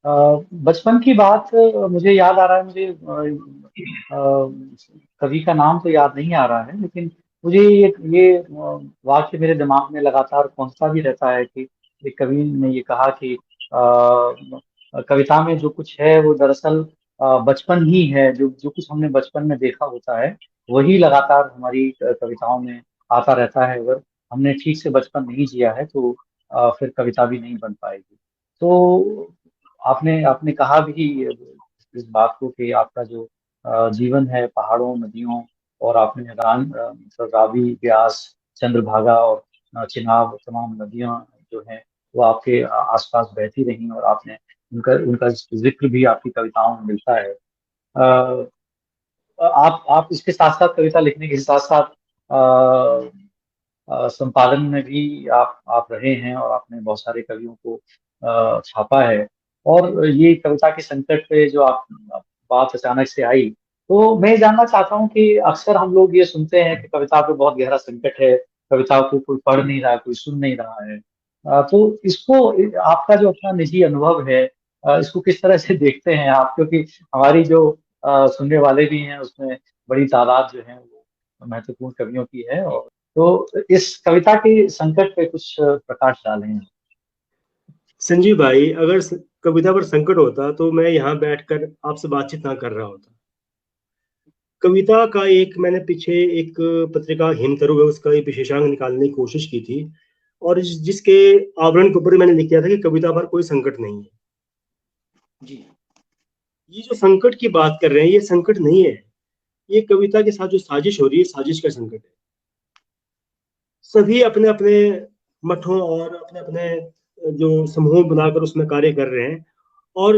बचपन की बात मुझे याद आ रहा है। मुझे कवि का नाम तो याद नहीं आ रहा है, लेकिन मुझे ये वाक्य मेरे दिमाग में लगातार पहुंचता भी रहता है कि एक कवि ने ये कहा कि कविता में जो कुछ है वो दरअसल बचपन ही है। जो जो कुछ हमने बचपन में देखा होता है वही लगातार हमारी कविताओं में आता रहता है। अगर हमने ठीक से बचपन नहीं जिया है तो फिर कविता भी नहीं बन पाएगी। तो आपने आपने कहा भी इस बात को कि आपका जो जीवन है पहाड़ों नदियों और आपने मतलब रावी ब्यास चंद्रभागा और चिनाब तमाम नदियां जो हैं वो आपके आसपास बहती रही और आपने उनका उनका जिक्र भी आपकी कविताओं में मिलता है। आप इसके साथ साथ कविता लिखने के साथ साथ संपादन में भी आप रहे हैं और आपने बहुत सारे कवियों को छापा है। और ये कविता के संकट पे जो आप बात अचानक से आई, तो मैं जानना चाहता हूँ कि अक्सर हम लोग ये सुनते हैं कि कविता पे बहुत गहरा संकट है, कविता को कोई पढ़ नहीं रहा, कोई सुन नहीं रहा है। तो इसको आपका जो अपना निजी अनुभव है, इसको किस तरह से देखते हैं आप? क्योंकि हमारी जो सुनने वाले भी हैं उसमें बड़ी तादाद जो है वो महत्वपूर्ण कवियों की है। और तो इस कविता के संकट पे कुछ प्रकाश डालें। संजीव भाई, अगर कविता पर संकट होता तो मैं यहाँ बैठकर आपसे बातचीत ना कर रहा होता। कविता का एक मैंने पीछे एक पत्रिका हिमतरु है, उसका एक विशेषांक निकालने की कोशिश की थी, और जिसके आवरण के ऊपर मैंने लिख दिया था कि कविता पर कोई संकट नहीं है। जी। ये जो संकट की बात कर रहे हैं, ये संकट नहीं है। ये कविता के साथ जो साजिश हो रही है, साजिश का संकट है। सभी अपने अपने मठों और अपने अपने जो समूह बनाकर उसमें कार्य कर रहे हैं, और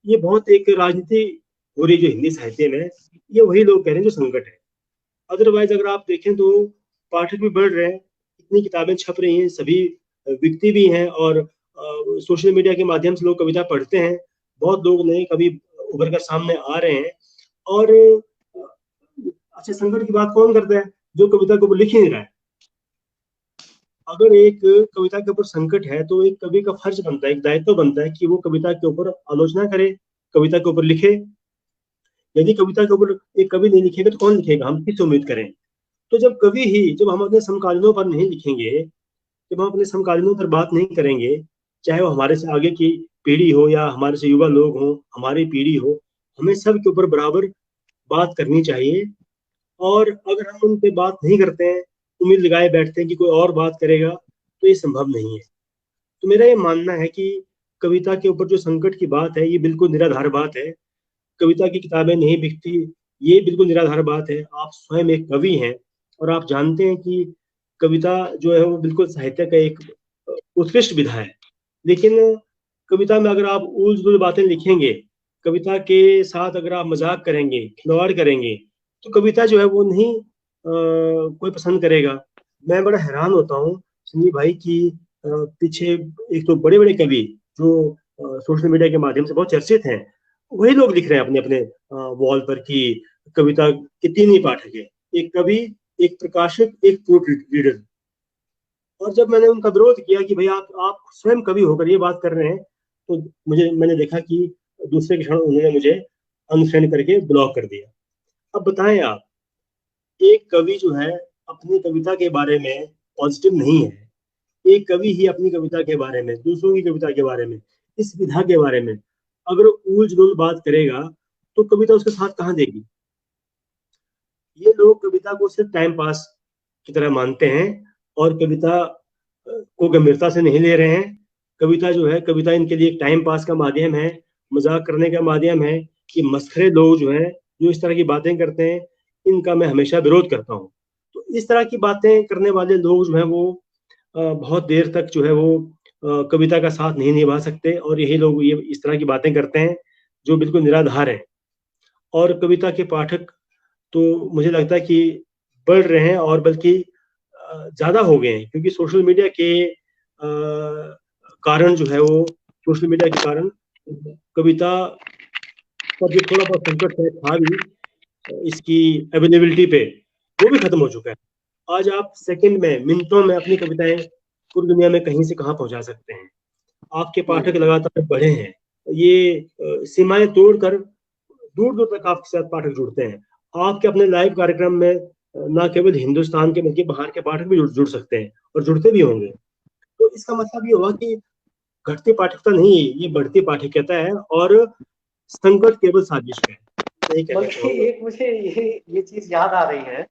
ये बहुत एक राजनीति हो रही जो हिंदी साहित्य में, ये वही लोग कह रहे हैं जो संकट है। अदरवाइज अगर आप देखें तो पाठक भी बढ़ रहे हैं, इतनी किताबें छप रही हैं, सभी बिकती भी हैं, और सोशल मीडिया के माध्यम से लोग कविता पढ़ते हैं। बहुत लोग नए कवि उभर कर सामने आ रहे हैं। और अच्छा, संकट की बात कौन करता है? जो कविता को लिख ही नहीं रहा है। अगर एक कविता के ऊपर संकट है तो एक कवि का फर्ज बनता है, एक दायित्व बनता है कि वो कविता के ऊपर आलोचना करे, कविता के ऊपर लिखे। यदि कविता के ऊपर एक कवि नहीं लिखेगा तो कौन लिखेगा? हम किस उम्मीद करें? तो जब हम अपने समकालीनों पर नहीं लिखेंगे, जब हम अपने समकालीनों पर बात नहीं करेंगे, चाहे वो हमारे से आगे की पीढ़ी हो या हमारे से युवा लोग हो, हमारी पीढ़ी हो, हमें सब के ऊपर बराबर बात करनी चाहिए। और अगर हम उन पे बात नहीं करते हैं, उम्मीद लगाए बैठते हैं कि कोई और बात करेगा, तो ये संभव नहीं है। तो मेरा ये मानना है कि कविता के ऊपर जो संकट की बात है, ये बिल्कुल निराधार बात है। कविता की किताबें नहीं बिकती, ये बिल्कुल निराधार बात है। आप स्वयं एक कवि हैं और आप जानते हैं कि कविता जो है वो बिल्कुल साहित्य का एक उत्कृष्ट विधा है। लेकिन कविता में अगर आप उल जुल बातें लिखेंगे, कविता के साथ अगर आप मजाक करेंगे, खिलवाड़ करेंगे, तो कविता जो है वो नहीं कोई पसंद करेगा। मैं बड़ा हैरान होता हूँ संजीव भाई कि पीछे एक तो बड़े बड़े कवि जो सोशल मीडिया के माध्यम से बहुत चर्चित हैं, वही लोग लिख रहे हैं अपने अपने वॉल पर कि कविता के तीन ही पाठक है, एक कवि, एक प्रकाशक, एक प्रूफ रीडर। और जब मैंने उनका विरोध किया कि भाई आप स्वयं कवि होकर ये बात कर रहे हैं, तो मैंने देखा कि दूसरे क्षण उन्होंने मुझे अनफ्रेंड करके ब्लॉक कर दिया। अब बताएं आप, एक कवि जो है अपनी कविता के बारे में पॉजिटिव नहीं है। एक कवि ही अपनी कविता के बारे में, दूसरों की कविता के बारे में, इस विधा के बारे में अगर ऊल जुल बात करेगा, तो कविता उसके साथ कहाँ देगी? ये लोग कविता को सिर्फ टाइम पास की तरह मानते हैं, और कविता को गंभीरता से नहीं ले रहे हैं। कविता जो है, कविता इनके लिए एक टाइम पास का माध्यम है, मजाक करने का माध्यम है। कि मस्खरे लोग जो हैं, जो इस तरह की बातें करते हैं, इनका मैं हमेशा विरोध करता हूँ। तो इस तरह की बातें करने वाले लोग जो है वो बहुत देर तक जो है वो कविता का साथ नहीं निभा सकते, और यही लोग ये इस तरह की बातें करते हैं जो बिल्कुल निराधार है। और कविता के पाठक तो मुझे लगता है कि बढ़ रहे हैं, और बल्कि ज्यादा हो गए हैं, क्योंकि सोशल मीडिया के कारण जो है वो, सोशल मीडिया के कारण कविता पर जो थोड़ा बहुत संकट है था भी, इसकी अवेलेबिलिटी पे, वो भी खत्म हो चुका है। आज आप सेकंड में, मिनटों में अपनी कविताएं पूरी दुनिया में कहीं से कहाँ पहुंचा सकते हैं। आपके पाठक लगातार बढ़े हैं, ये सीमाएं तोड़कर दूर दूर तक आपके साथ पाठक जुड़ते हैं। आपके अपने लाइव कार्यक्रम में ना केवल हिंदुस्तान के बल्कि बाहर के पाठक भी जुड़ सकते हैं और जुड़ते भी होंगे। तो इसका मतलब ये हुआ कि घटती पाठकता नहीं, ये बढ़ती पाठकीयता है और संकट केवल साजिश है। यही कहना बल्कि चाहूंगा। एक मुझे ये चीज याद आ रही है।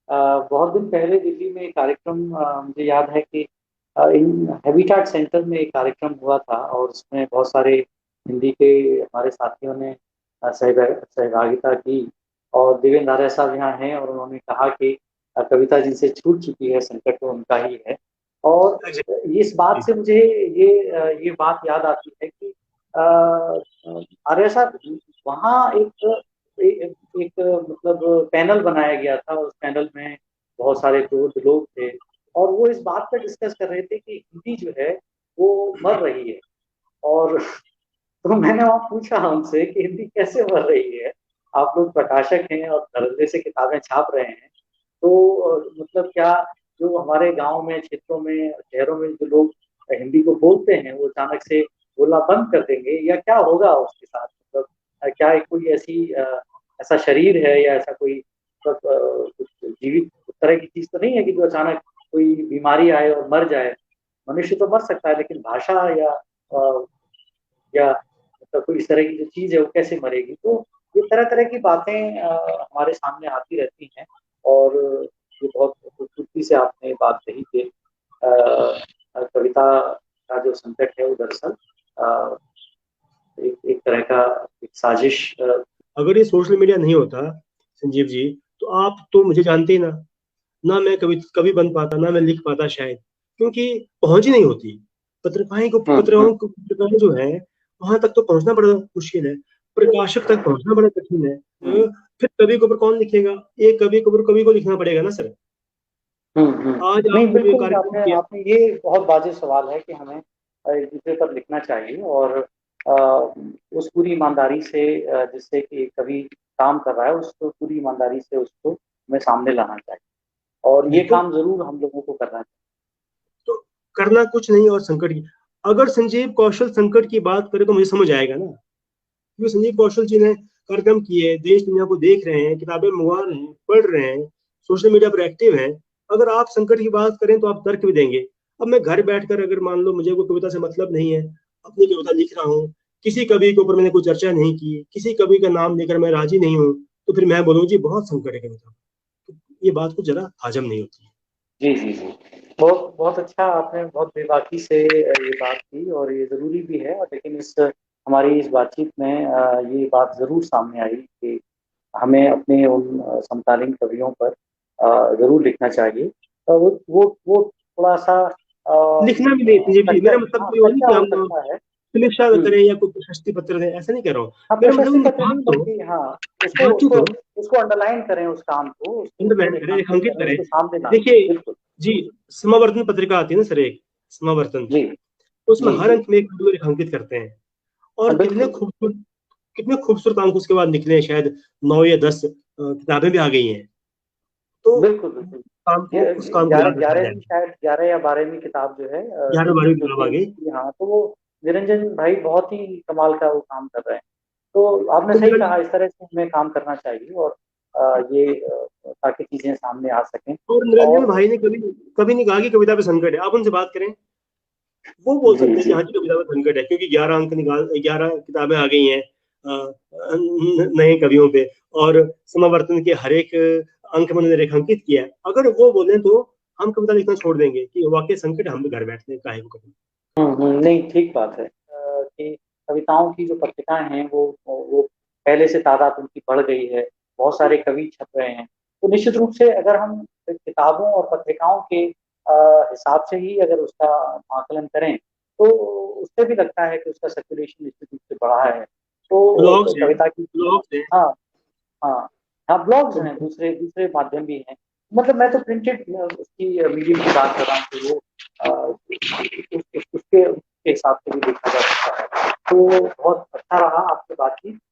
बहुत दिन पहले दिल्ली में एक कार्यक्रम, मुझे याद है कि इन हैबिटाट सेंटर में एक कार्यक्रम हुआ था और उसमें बहुत सारे हिंदी के हमारे साथियों ने सहभागिता की। और देवेंद्र आर्य साहब यहाँ हैं और उन्होंने कहा कि कविता जिनसे छूट चुकी है संकट वो उनका ही है। और इस बात से मुझे ये बात याद आती है कि आर्य साहब वहाँ एक मतलब पैनल बनाया गया था। उस पैनल में बहुत सारे प्रबुद्ध लोग थे और वो इस बात पर डिस्कस कर रहे थे कि हिंदी जो है वो मर रही है। और तो मैंने वहाँ पूछा उनसे कि हिंदी कैसे मर रही है, आप लोग प्रकाशक हैं और धड़ल्ले से किताबें छाप रहे हैं, तो मतलब क्या जो हमारे गांव में, क्षेत्रों में, शहरों में जो लोग हिंदी को बोलते हैं वो अचानक से बोलना बंद कर देंगे या क्या होगा उसके साथ? मतलब क्या कोई ऐसा शरीर है या ऐसा कोई मतलब कुछ जीवित उस तरह की चीज तो नहीं है कि जो अचानक कोई बीमारी आए और मर जाए? मनुष्य तो मर सकता है लेकिन भाषा या मतलब कोई इस तरह की जो चीज है वो कैसे मरेगी? तो ये तरह तरह की बातें हमारे सामने आती रहती हैं। और ये बहुत खूबसूरती से आपने बात कही कि कविता का जो संकट है वो दरअसल एक तरह का एक साजिश। अगर ये सोशल मीडिया नहीं होता संजीव जी, तो आप तो मुझे जानते ही ना, ना मैं कभी कभी बन पाता, ना मैं लिख पाता शायद, क्योंकि पहुंच ही नहीं होती। हम्म। पत्रकारें जो है वहां तक तो पहुंचना बड़ा मुश्किल है, प्रकाशक तक पहुंचना बड़ा कठिन है। हम्म। फिर कवि के ऊपर कौन लिखेगा? ये कवि को लिखना पड़ेगा ना सर। आज नहीं, आपने जो ये बिल्कुल कार्यक्रम आपने किया। आपने ये बहुत वाजिब सवाल है कि हमें एक दूसरे पर लिखना चाहिए और अ, उस पूरी ईमानदारी से जिससे कि कभी काम कर रहा है उसको पूरी ईमानदारी से उसको हमें सामने लाना चाहिए और ये बिल्कुल। काम जरूर हम लोगों को करना तो करना कुछ नहीं, और संकट की, अगर संजीव कौशल संकट की बात करें तो मुझे समझ आएगा ना, क्योंकि संजीव कौशल जी ने कार्यक्रम किए, देश दुनिया को देख रहे हैं, किताबें मंगवा रहे हैं, पढ़ रहे हैं, सोशल मीडिया पर एक्टिव हैं। अगर आप संकट की बात करें तो आप तर्क भी देंगे। अब मैं घर बैठकर अगर मान लो मुझे कोई कविता से मतलब नहीं है, अपनी कविता लिख रहा हूँ, किसी कवि के ऊपर मैंने कोई चर्चा नहीं की, किसी कवि का नाम लेकर मैं राजी नहीं हूँ, तो फिर मैं बोलूँ जी बहुत संकट है कविता। तो ये बात को जरा हजम नहीं होती है। जी, जी, जी। बहुत बहुत अच्छा, आपने बहुत बेबाकी से ये बात की और ये ज़रूरी भी है। और लेकिन इस हमारी इस बातचीत में ये बात ज़रूर सामने आई कि हमें अपने उन समकालीन कवियों पर ज़रूर लिखना चाहिए। वो थोड़ा-सा लिखना भी नहीं संजीव जी, मेरा मतलब हाँ, कोई वो नहीं कच्चा कि हो हम सकता है। समीक्षा हुँ। करें या कोई प्रशस्ति पत्र दें, ऐसा नहीं कह रहा हूँ। हाँ, मेरा मतलब प्रशस्ति उनकी पत्र बात नहीं को, बल्कि हाँ, उसको बातों उसको को उसको अंडरलाइन करें उस काम को, उसको फंडामेंट करें, रेखांकित रेखांकित करें, करें। उसको सामने लाएँ। देखिए बिल्कुल। जी, समावर्तन पत्रिका आती है ना सर, एक समावर्तन, जी, उसमें जी, हर जी। अंक में एक वीडियो रेखांकित करते हैं, और हाँ, बिल्कुल। कितने खूबसूरत अंक उसके बाद निकले हैं, शायद 9 या 10 किताबें भी आ गई हैं। तो बिल्कुल, बिल्कुल। ये उस काम को 11 याद रखा 11वीं, जाए। शायद 11 या 12वीं किताब जो है 11 12 जो किताब कि आ गई। की, हाँ, तो वो निरंजन भाई बहुत ही कमाल का वो काम कर रहे हैं। तो आपने तो सही कहा, इस तरह से हमें काम करना चाहिए और ताकि चीज़ें सामने आ सकें। और निरंजन और भाई ने कभी कभी नहीं कहा कि कविता पे संकट है। आप उनसे बात करें, वो बोल जी, सकते हैं कि जी। हाँ जी कविता में संकट है, क्योंकि 11 किताबें आ गई हैं नए कवियों पे, और समावर्तन के हर एक अंक में उन्होंने रेखांकित किया है। अगर वो बोले तो हम कविता लिखना छोड़ देंगे कि वाकई संकट है, हम भी घर बैठते हैं, काहे को करें। नहीं, ठीक बात है कि कविताओं की जो पत्रिकाएँ हैं वो पहले से तादाद उनकी बढ़ गई है, बहुत सारे कवि छप रहे हैं। तो निश्चित रूप से अगर हम किताबों और पत्रिकाओं के हिसाब से ही अगर उसका आकलन करें, तो उससे भी लगता है कि उसका सर्कुलेशन निश्चित रूप से बढ़ा है। ब्लॉग्स तो हैं, कविता की ब्लॉग्स हैं। हाँ, हाँ। हाँ, ब्लॉग्स हैं, दूसरे दूसरे माध्यम भी हैं। मतलब मैं तो प्रिंटेड उसकी मीडियम की बात कर रहा हूँ कि वो उसके उसके हिसाब से भी देखा जा सकता है। तो बहुत अच्छा रहा आपसे बातचीत।